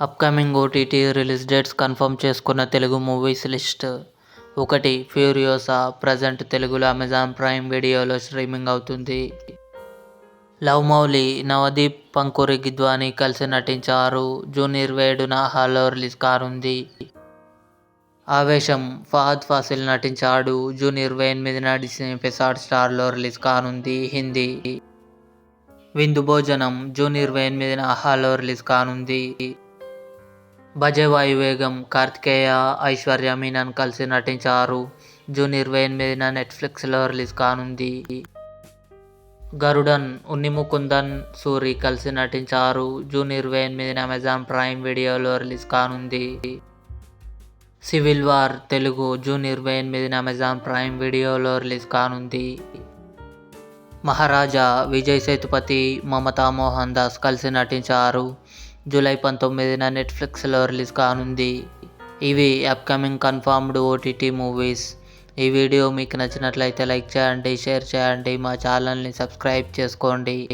Upcoming OTT release dates confirm చేసుకున్న Telugu movies list. 1. Furiosa present తెలుగులో Amazon Prime వీడియోలో streaming అవుతుంది. లవ్ మౌలి, నవదీప్ పంకురి గిద్వాని కలిసి నటించారు. జూన్ 27న హాల్లో రిలీజ్ కానుంది. ఆవేశం ఫహద్ ఫాసిల్ నటించాడు. జూన్ 28న డిస్నీ ప్లస్ హాట్‌స్టార్లో రిలీజ్ కానుంది. హిందీ. విందు భోజనం జూన్ 28న హాల్లో రిలీజ్ కానుంది. భజే వాయువేగం కార్తికేయ, ఐశ్వర్య మీనన్ కలిసి నటించారు. జూన్ 28న నెట్ఫ్లిక్స్లో రిలీజ్ కానుంది. గరుడన్ ఉన్ని ముకుందన్, సూరి కలిసి నటించారు. జూన్ 28న అమెజాన్ ప్రైమ్ వీడియోలో రిలీజ్ కానుంది. సివిల్ వార్ తెలుగు జూన్ 28న అమెజాన్ ప్రైమ్ వీడియోలో రిలీజ్ కానుంది. మహారాజా విజయ్ సేతుపతి, మమతా మోహన్ దాస్ కలిసి నటించారు. జూలై 19న నెట్ఫ్లిక్స్లో రిలీజ్ కానుంది. ఇవి అప్కమింగ్ కన్ఫర్మ్డ్ ఓటీటీ మూవీస్. ఈ వీడియో మీకు నచ్చినట్లయితే లైక్ చేయండి, షేర్ చేయండి, మా ఛానల్ని సబ్స్క్రైబ్ చేసుకోండి.